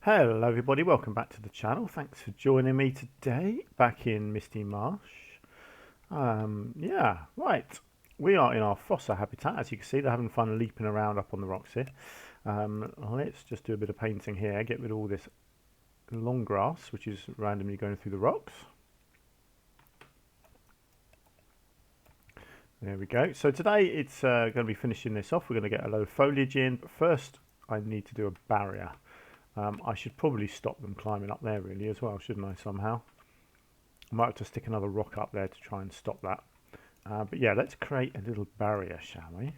Hello everybody, welcome back to the channel. Thanks for joining me today back in Misty Marsh. Right. We are in our Fossa habitat. As you can see, they're having fun leaping around up on the rocks here. Let's just do a bit of painting here, get rid of all this long grass which is randomly going through the rocks. There we go. So today it's going to be finishing this off. We're going to get a load of foliage in, but first I need to do a barrier. I should probably stop them climbing up there really as well, shouldn't I, somehow? I might have to stick another rock up there to try and stop that. But yeah, let's create a little barrier, shall we?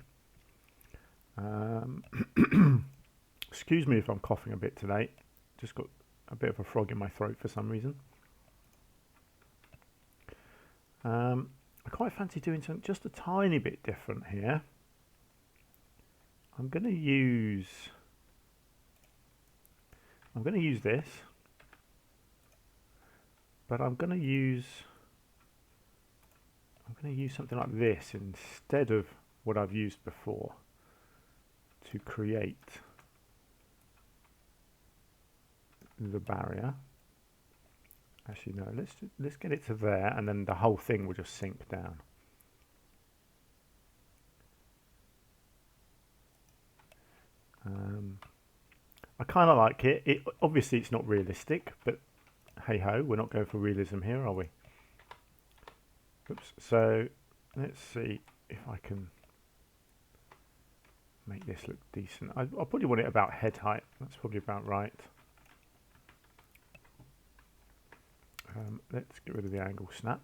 Excuse me if I'm coughing a bit today. Just got a bit of a frog in my throat for some reason. I quite fancy doing something just a tiny bit different here. I'm going to use this, but I'm going to use something like this instead of what I've used before to create the barrier. Actually, no. Let's get it to there, and then the whole thing will just sink down. I kind of like it. Obviously, it's not realistic, but hey ho, we're not going for realism here, are we? Oops. So let's see if I can make this look decent. I'll probably want it about head height. That's probably about right. Let's get rid of the angle snap.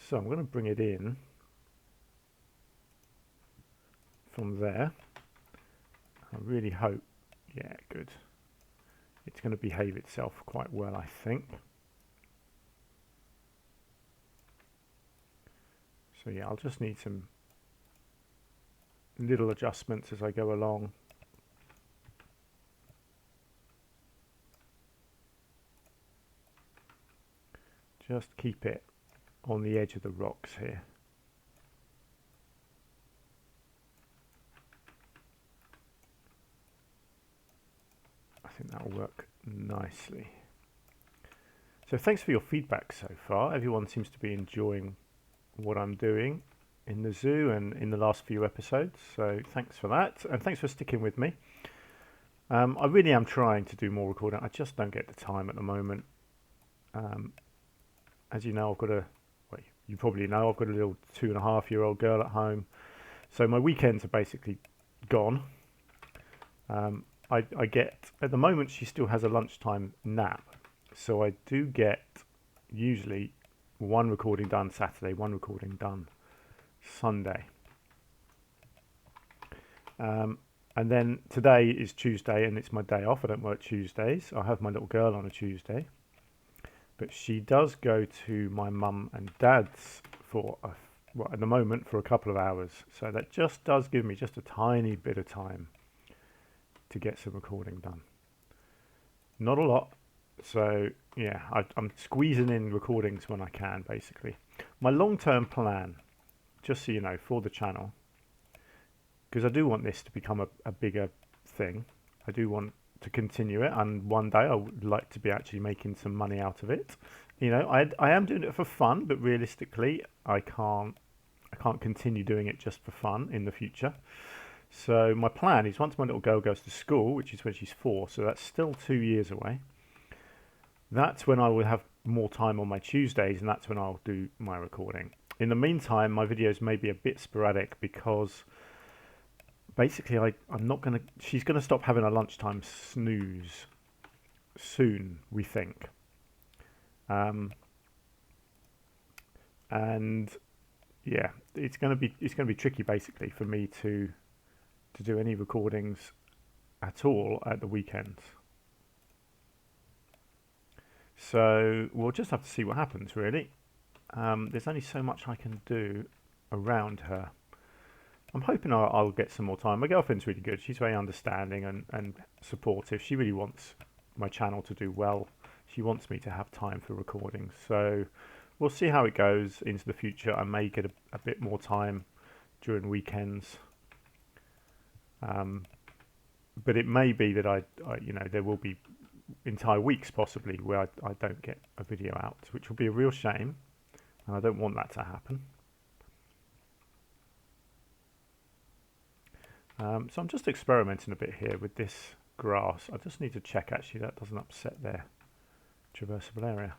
So I'm going to bring it in from there. I really hope, yeah, good. It's going to behave itself quite well, I think. So yeah, I'll just need some little adjustments as I go along. Just keep it on the edge of the rocks here. I think that'll work nicely. So thanks for your feedback so far. Everyone seems to be enjoying what I'm doing in the zoo and in the last few episodes. So thanks for that, and thanks for sticking with me. I really am trying to do more recording. I just don't get the time at the moment. As you know, I've got you probably know, I've got a little 2.5-year-old girl at home. So my weekends are basically gone. I get, at the moment, she still has a lunchtime nap. So I do get usually one recording done Saturday, one recording done Sunday. And then today is Tuesday and it's my day off. I don't work Tuesdays. I have my little girl on a Tuesday. But she does go to my mum and dad's for, at the moment, for a couple of hours. So that just does give me just a tiny bit of time to get some recording done. Not a lot. So yeah, I'm squeezing in recordings when I can, basically. My long-term plan, just so you know, for the channel, because I do want this to become a bigger thing. I do want to continue it, and one day I would like to be actually making some money out of it. You know, I am doing it for fun, but realistically, I can't continue doing it just for fun in the future. So my plan is, once my little girl goes to school, which is when she's 4, so that's still 2 years away, that's when I will have more time on my Tuesdays, and that's when I'll do my recording. In the meantime, my videos may be a bit sporadic because basically I'm not going to, she's going to stop having a lunchtime snooze soon, we think. And yeah, it's going to be tricky basically for me to do any recordings at all at the weekends. So we'll just have to see what happens, really. There's only so much I can do around her. I'm hoping I'll get some more time. My girlfriend's really good. She's very understanding and supportive. She really wants my channel to do well. She wants me to have time for recordings. So we'll see how it goes into the future. I may get a bit more time during weekends. But it may be that I, you know, there will be entire weeks possibly where I don't get a video out, which will be a real shame, and I don't want that to happen. So I'm just experimenting a bit here with this grass. I just need to check actually that doesn't upset their traversable area.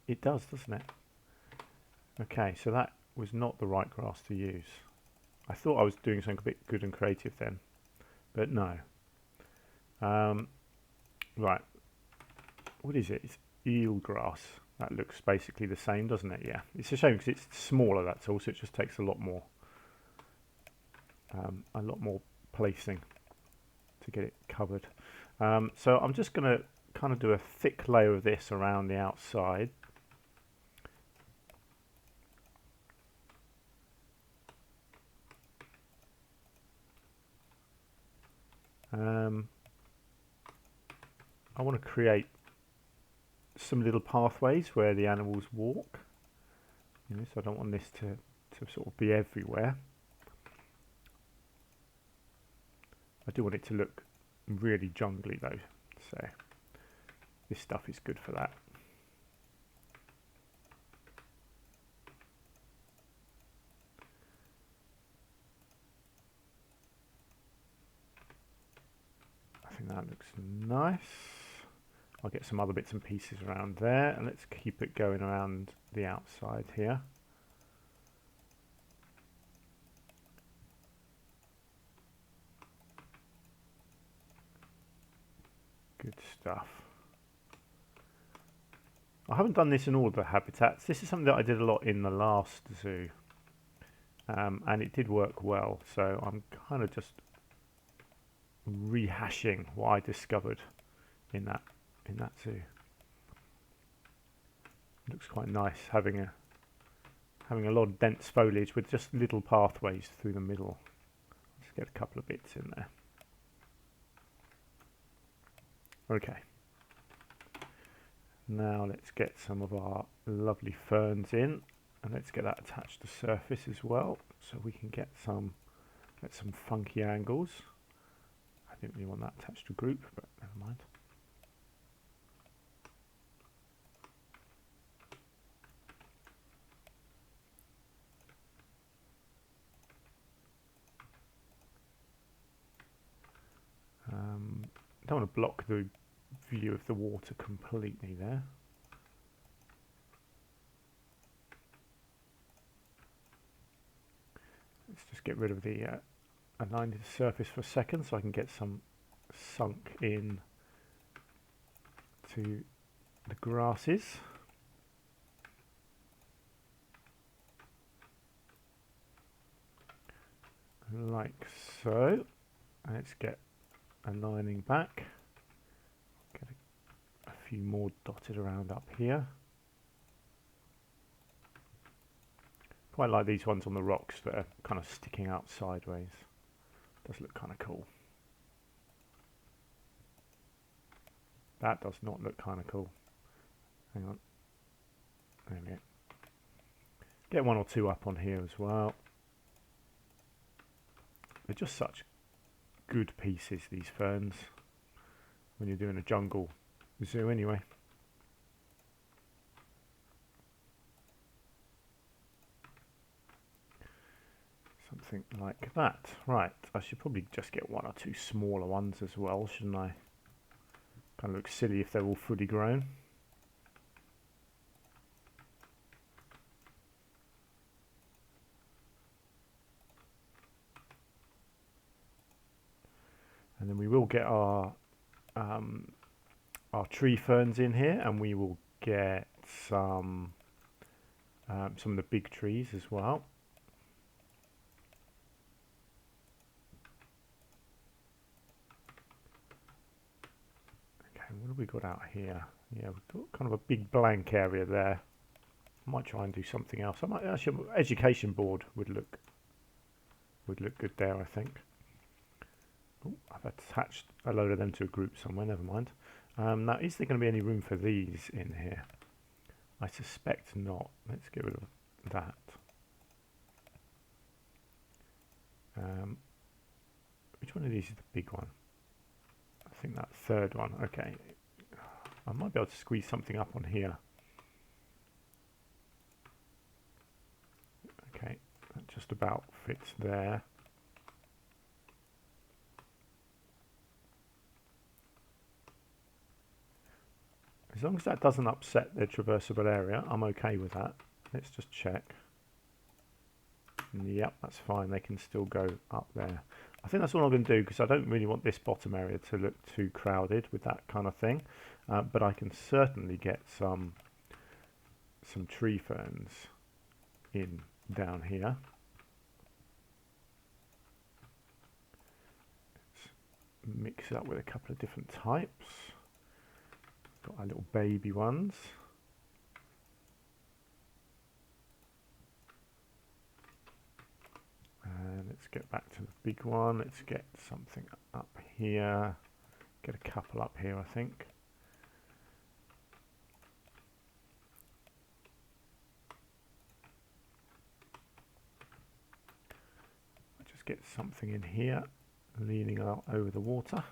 It does, doesn't it? Okay, so that was not the right grass to use. I thought I was doing something a bit good and creative then, but no. Right, what is it? It's eelgrass. That looks basically the same, doesn't it? Yeah, it's a shame because it's smaller, that's all, so it just takes a lot more placing to get it covered. So I'm just going to kind of do a thick layer of this around the outside. I want to create some little pathways where the animals walk, so I don't want this to sort of be everywhere. I do want it to look really jungly though, so this stuff is good for that. I think that looks nice. I'll get some other bits and pieces around there, and let's keep it going around the outside here. Good stuff. I haven't done this in all the habitats. This is something that I did a lot in the last zoo, and it did work well, so I'm kind of just rehashing what I discovered in that zoo. It looks quite nice having a lot of dense foliage with just little pathways through the middle. Let's get a couple of bits in there. Okay. Now let's get some of our lovely ferns in, and let's get that attached to the surface as well, so we can get some funky angles. I didn't really want that attached to a group, but never mind. Don't want to block the view of the water completely there. Let's just get rid of the align the surface for a second so I can get some sunk in to the grasses. Like so. And let's get a lining back. Get a few more dotted around up here. Quite like these ones on the rocks that are kind of sticking out sideways. Does look kind of cool. That does not look kind of cool. Hang on. There we go. Get one or two up on here as well. They're just such good pieces, these ferns, when you're doing a jungle zoo anyway. Something like that. Right, I should probably just get one or two smaller ones as well, shouldn't I? Kind of looks silly if they're all fully grown. And then we will get our tree ferns in here, and we will get some of the big trees as well. Okay, what have we got out here? Yeah, we've got kind of a big blank area there. I might try and do something else. I might actually, education board would look good there, I think. Oh, I've attached a load of them to a group somewhere, never mind. Now, is there going to be any room for these in here? I suspect not. Let's get rid of that. Which one of these is the big one? I think that third one. Okay. I might be able to squeeze something up on here. Okay, that just about fits there. As long as that doesn't upset the traversable area, I'm okay with that. Let's just check. Yep, that's fine. They can still go up there. I think that's all I'm going to do, because I don't really want this bottom area to look too crowded with that kind of thing. But I can certainly get some tree ferns in down here. Let's mix it up with a couple of different types. Got our little baby ones. And let's get back to the big one. Let's get something up here. Get a couple up here, I think. Just get something in here, leaning out over the water.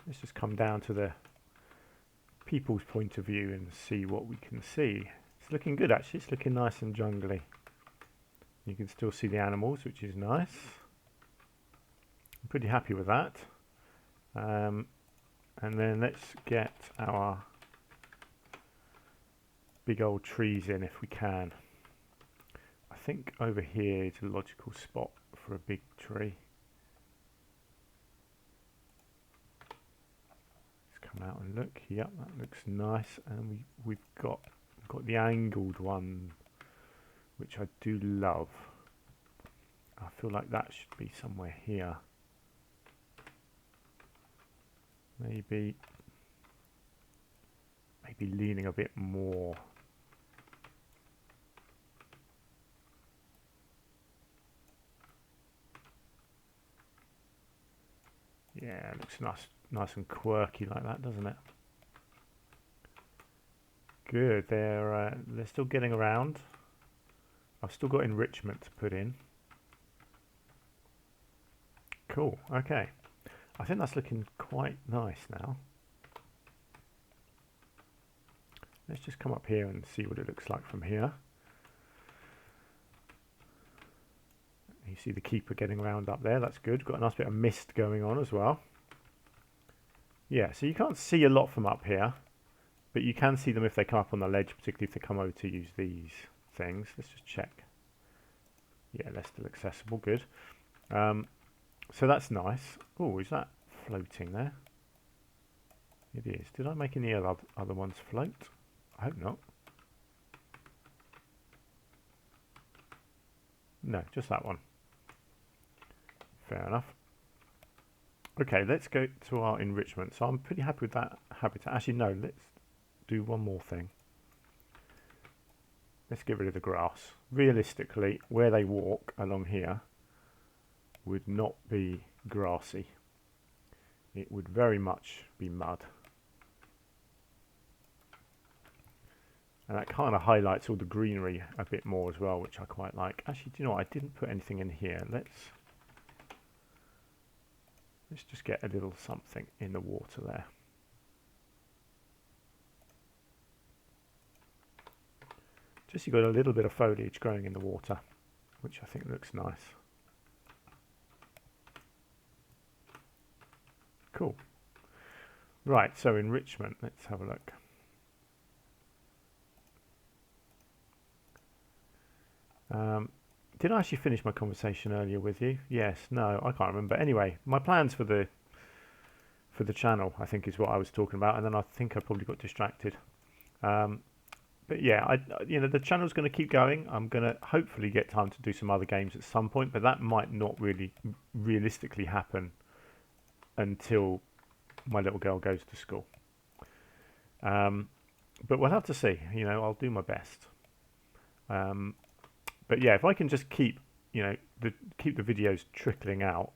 Let's just come down to the people's point of view and see what we can see. It's looking good, actually. It's looking nice and jungly. You can still see the animals, which is nice. I'm pretty happy with that. And then let's get our big old trees in if we can. I think over here is a logical spot for a big tree. Let's come out and look. Yep, that looks nice. And we've got the angled one, which I do love. I feel like that should be somewhere here. Maybe leaning a bit more. Yeah, it looks nice and quirky like that, doesn't it? Good. They're still getting around. I've still got enrichment to put in. Cool. Okay. I think that's looking quite nice now. Let's just come up here and see what it looks like from here. You see the keeper getting around up there. That's good. Got a nice bit of mist going on as well. Yeah, so you can't see a lot from up here, but you can see them if they come up on the ledge, particularly if they come over to use these things. Let's just check. Yeah, they're still accessible. Good. So that's nice. Oh, is that floating there? It is. Did I make any other ones float? I hope not. No, just that one. Fair enough. Okay, let's go to our enrichment. So I'm pretty happy with that habitat. Actually, no, let's do one more thing. Let's get rid of the grass. Realistically, where they walk along here would not be grassy. It would very much be mud. And that kind of highlights all the greenery a bit more as well, which I quite like. Actually, do you know what? I didn't put anything in here. Let's just get a little something in the water there. Just you've got a little bit of foliage growing in the water, which I think looks nice. Cool. Right, so enrichment, let's have a look. Did I actually finish my conversation earlier with you? Yes, no, I can't remember. Anyway, my plans for the channel, I think, is what I was talking about, and then I think I probably got distracted. But yeah, the channel's going to keep going. I'm going to hopefully get time to do some other games at some point, but that might not really realistically happen until my little girl goes to school. But we'll have to see. I'll do my best. But yeah, if I can just keep the videos trickling out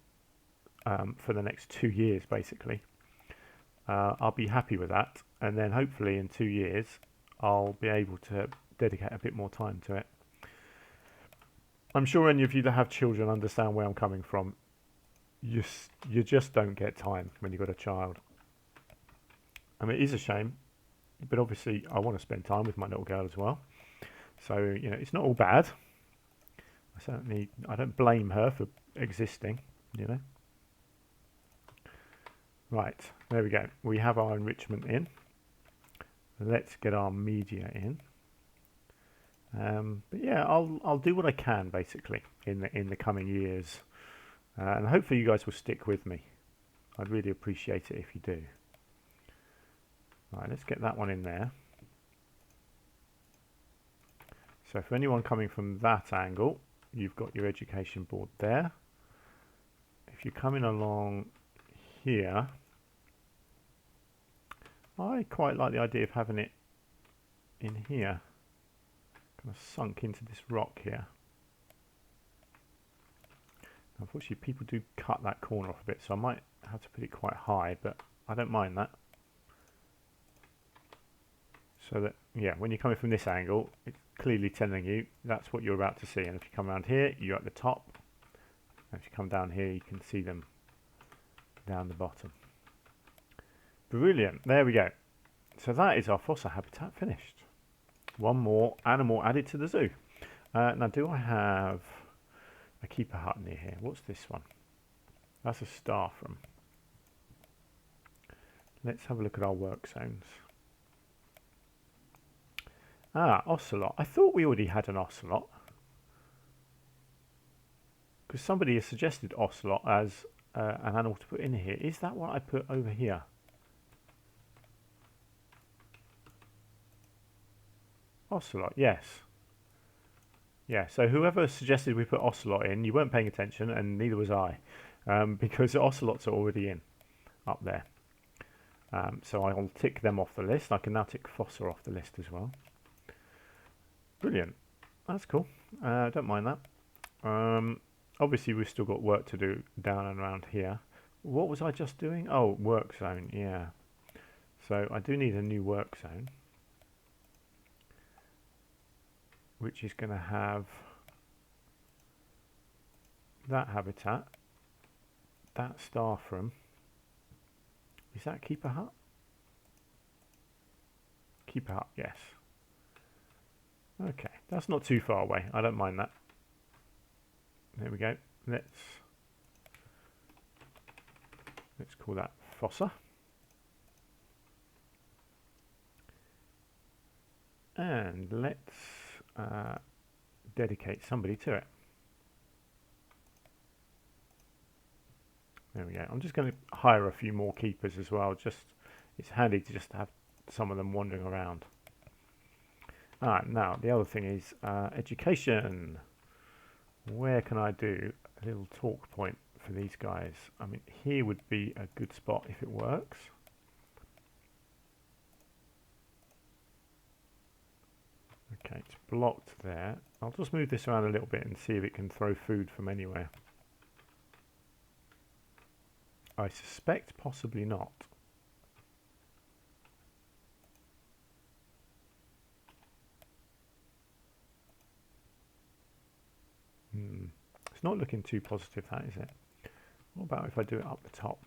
for the next 2 years, basically, I'll be happy with that. And then hopefully in 2 years, I'll be able to dedicate a bit more time to it. I'm sure any of you that have children understand where I'm coming from. You just don't get time when you've got a child. I mean, it is a shame, but obviously I want to spend time with my little girl as well. So, you know, it's not all bad. I don't blame her for existing, you know. Right, there we go. We have our enrichment in. Let's get our media in. But yeah, I'll do what I can basically in the coming years, and hopefully you guys will stick with me. I'd really appreciate it if you do. Right, let's get that one in there. So for anyone coming from that angle, you've got your education board there. If you're coming along here, I quite like the idea of having it in here, kind of sunk into this rock here. Unfortunately, people do cut that corner off a bit, so I might have to put it quite high, but I don't mind that. So that, yeah, when you're coming from this angle, it's clearly telling you that's what you're about to see. And if you come around here, you're at the top. And if you come down here, you can see them down the bottom. Brilliant. There we go. So that is our Fossa habitat finished. One more animal added to the zoo. Now, do I have a keeper hut near here? What's this one? That's a staff room. Let's have a look at our work zones. Ah, ocelot. I thought we already had an ocelot, because somebody has suggested ocelot as an animal to put in here. Is that what I put over here? Ocelot, yes. Yeah, so whoever suggested we put ocelot in, you weren't paying attention, and neither was I, because ocelots are already in up there. So I'll tick them off the list. I can now tick Fossa off the list as well. Brilliant. That's cool. Don't mind that. Obviously, we've still got work to do down and around here. What was I just doing? Oh, work zone, yeah. So I do need a new work zone, which is going to have that habitat, that staff room. Is that keeper hut? Keeper hut, yes. Okay, that's not too far away. I don't mind that. There we go. Let's call that Fossa. And let's dedicate somebody to it. There we go. I'm just going to hire a few more keepers as well. It's handy to just have some of them wandering around. Alright, now the other thing is education. Where can I do a little talk point for these guys? I mean, here would be a good spot if it works. Okay, it's blocked there. I'll just move this around a little bit and see if it can throw food from anywhere. I suspect possibly not. It's not looking too positive, that, is it? What about if I do it up the top?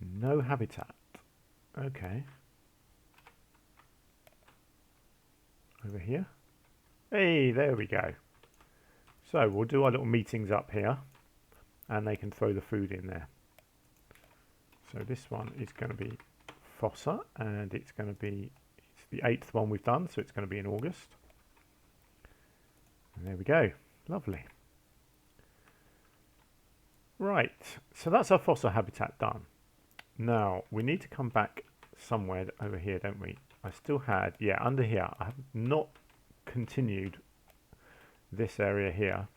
No habitat. Okay. Over here. Hey, there we go. So we'll do our little meetings up here, and they can throw the food in there. So this one is going to be Fossa, and it's going to be, it's the 8th one we've done, so it's going to be in August. And there we go. Lovely. Right, so that's our Fossa habitat done. Now, we need to come back somewhere over here, don't we? I still had, yeah, under here. I have not continued this area here.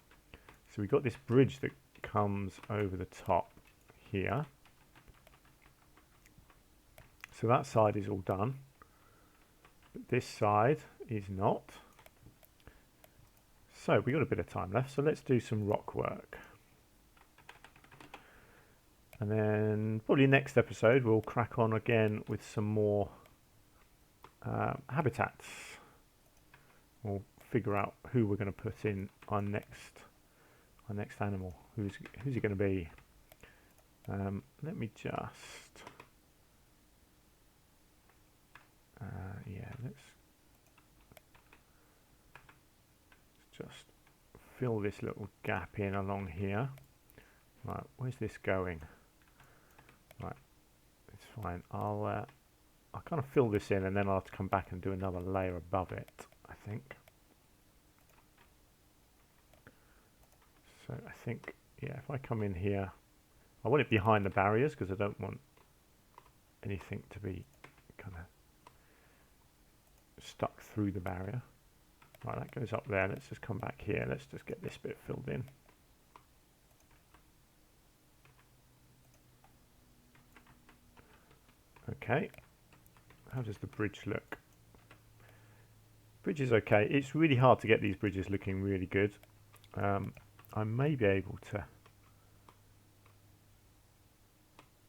So we've got this bridge that comes over the top here. So that side is all done. But this side is not. So we've got a bit of time left. So let's do some rock work. And then probably next episode we'll crack on again with some more habitats. We'll figure out who we're going to put in our next animal. Who's it going to be? Let me just, yeah, let's just fill this little gap in along here. Right, where's this going? Right, it's fine. I'll kind of fill this in and then I'll have to come back and do another layer above it, I think. So I think, yeah, if I come in here, I want it behind the barriers because I don't want anything to be kind of stuck through the barrier. Right, that goes up there. Let's just come back here. Let's just get this bit filled in. Okay, how does the bridge look? Bridge is okay. It's really hard to get these bridges looking really good. I may be able to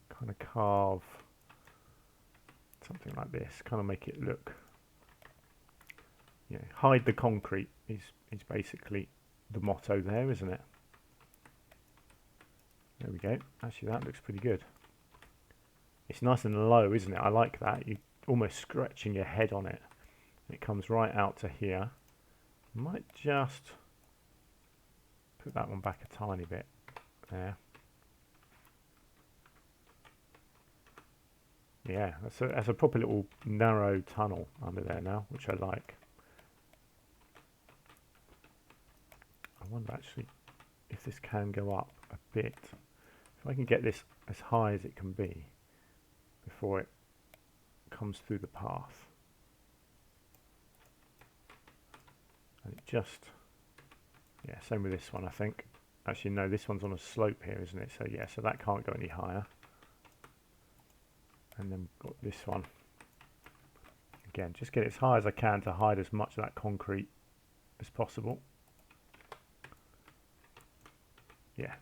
kind of carve something like this, kind of make it look, you know, hide the concrete is basically the motto there, isn't it? There we go. Actually, that looks pretty good. It's nice and low, isn't it? I like that. You're almost scratching your head on it. It comes right out to here. Might just put that one back a tiny bit there. Yeah, that's a proper little narrow tunnel under there now, which I like. I wonder actually if this can go up a bit. If I can get this as high as it can be before it comes through the path. And it just, yeah, same with this one, I think. Actually, no, this one's on a slope here, isn't it? So yeah, so that can't go any higher. And then we've got this one. Again, just get it as high as I can to hide as much of that concrete as possible. Yeah.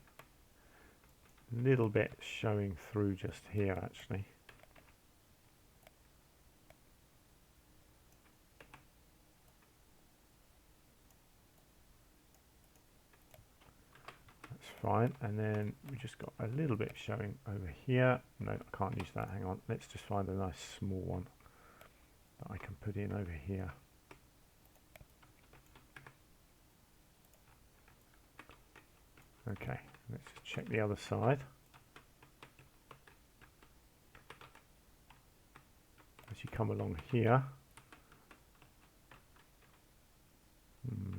A little bit showing through just here, actually. That's fine. And then we just got a little bit showing over here. No, I can't use that. Hang on. Let's just find a nice small one that I can put in over here. Okay, let's just check the other side. As you come along here,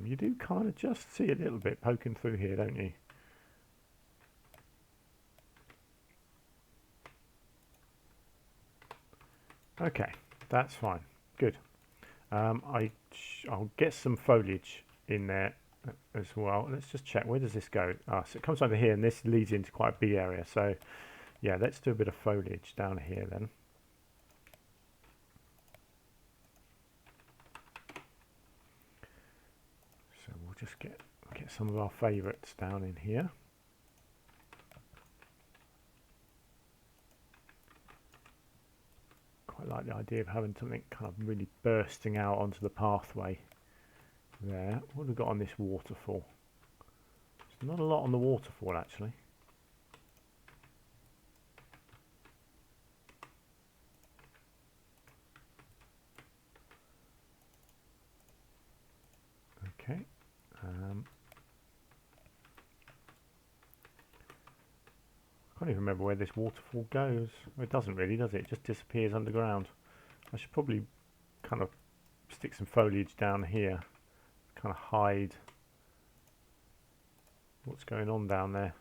you do kind of just see a little bit poking through here, don't you? Okay, that's fine. Good. I'll get some foliage in there as well. Let's just check. Where does this go? So it comes over here, and this leads into quite a big area. So, yeah, let's do a bit of foliage down here then. So we'll just get some of our favourites down in here. Quite like the idea of having something kind of really bursting out onto the pathway there. What have we got on this waterfall? There's not a lot on the waterfall actually. Okay. I can't even remember where this waterfall goes. Well, it doesn't really, does it? It just disappears underground. I should probably kind of stick some foliage down here, kind of hide what's going on down there.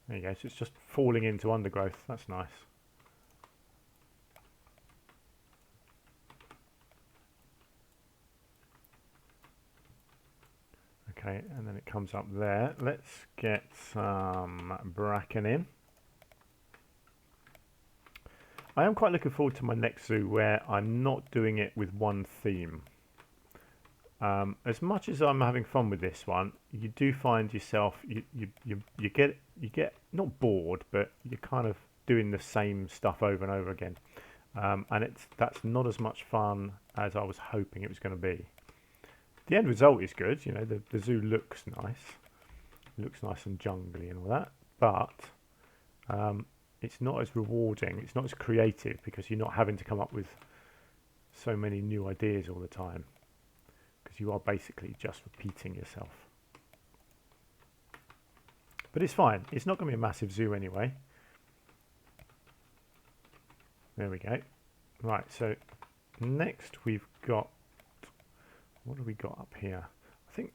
There you go. So it's just falling into undergrowth. That's nice. Okay, and then it comes up there. Let's get some bracken in. I am quite looking forward to my next zoo where I'm not doing it with one theme. As much as I'm having fun with this one, you do find yourself you get not bored, but you're kind of doing the same stuff over and over again, and that's not as much fun as I was hoping it was going to be. The end result is good, you know. The zoo looks nice, and jungly and all that, but it's not as rewarding, it's not as creative, because you're not having to come up with so many new ideas all the time, because you are basically just repeating yourself. But it's fine, it's not going to be a massive zoo anyway. There we go. Right, so next we've got, what have we got up here? I think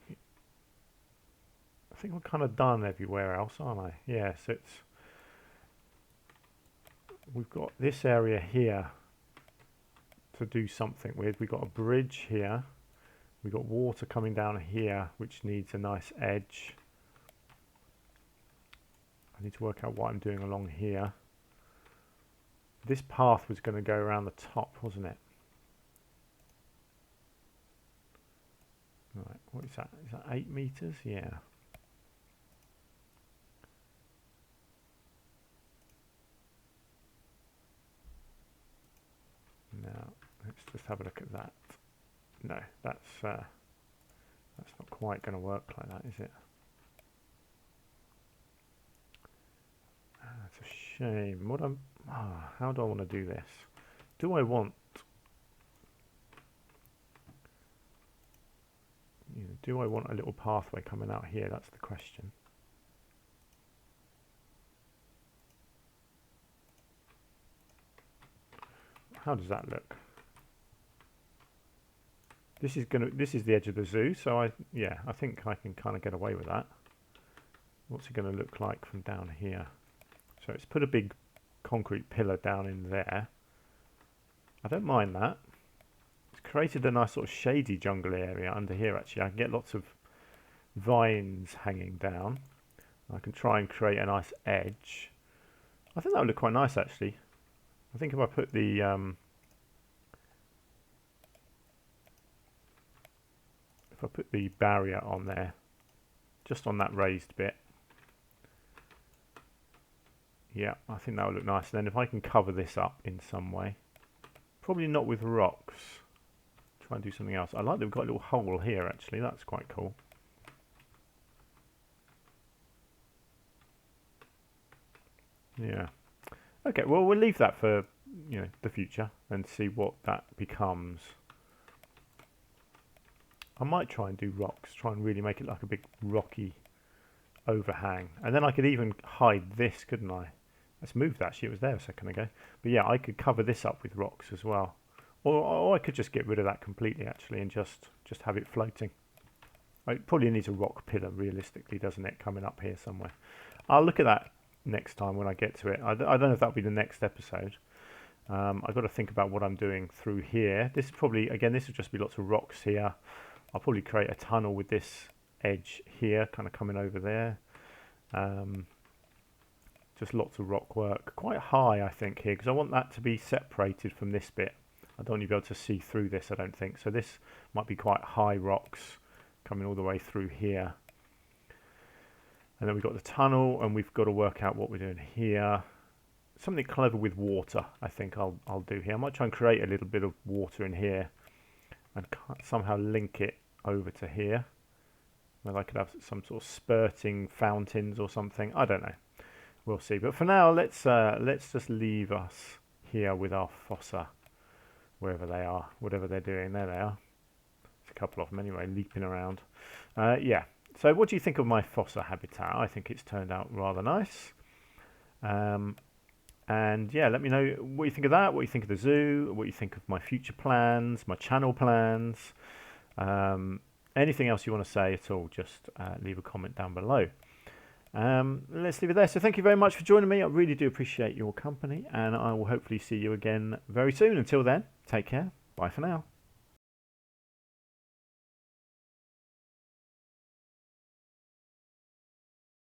we're kind of done everywhere else, aren't I? Yeah, so we've got this area here to do something with. We've got a bridge here. We've got water coming down here, which needs a nice edge. I need to work out what I'm doing along here. This path was going to go around the top, wasn't it? Right, what is that? Is that 8 meters? Yeah. Now, let's just have a look at that. No, that's not quite going to work like that, is it? That's a shame. How do I want to do this? Do I want, do I want a little pathway coming out here? That's the question. How does that look? This is the edge of the zoo, so I think I can kind of get away with that. What's it going to look like from down here? So it's put a big concrete pillar down in there. I don't mind that. It's created a nice sort of shady jungle area under here actually. I can get lots of vines hanging down. I can try and create a nice edge. I think that would look quite nice actually. I think if I put the barrier on there, just on that raised bit, yeah, I think that would look nice. And then if I can cover this up in some way, probably not with rocks, try and do something else. I like that we've got a little hole here actually, that's quite cool. Yeah. Okay, well we'll leave that for the future and see what that becomes. I might try and do rocks, try and really make it like a big rocky overhang, and then I could even hide this, couldn't I? Let's move that. Actually, it was there a second ago. But yeah, I could cover this up with rocks as well, or I could just get rid of that completely actually and just have it floating. It probably needs a rock pillar realistically, doesn't it, coming up here somewhere. I'll look at that next time when I get to it. I don't know if that'll be the next episode. I've got to think about what I'm doing through here. This is probably, again, this will just be lots of rocks here. I'll probably create a tunnel with this edge here, kind of coming over there. Just lots of rock work. Quite high, I think, here, because I want that to be separated from this bit. I don't want you to be able to see through this, I don't think. So this might be quite high rocks coming all the way through here. And then we've got the tunnel, and we've got to work out what we're doing here. Something clever with water, I think I'll do here. I might try and create a little bit of water in here and somehow link it over to here. Whether I could have some sort of spurting fountains or something. I don't know. We'll see. But for now, let's just leave us here with our fossa, wherever they are, whatever they're doing. There they are. There's a couple of them anyway, leaping around. Yeah. So what do you think of my fossa habitat? I think it's turned out rather nice. And yeah, let me know what you think of that, what you think of the zoo, what you think of my future plans, my channel plans. Anything else you want to say at all, just leave a comment down below. Let's leave it there. So thank you very much for joining me. I really do appreciate your company, and I will hopefully see you again very soon. Until then, take care. Bye for now.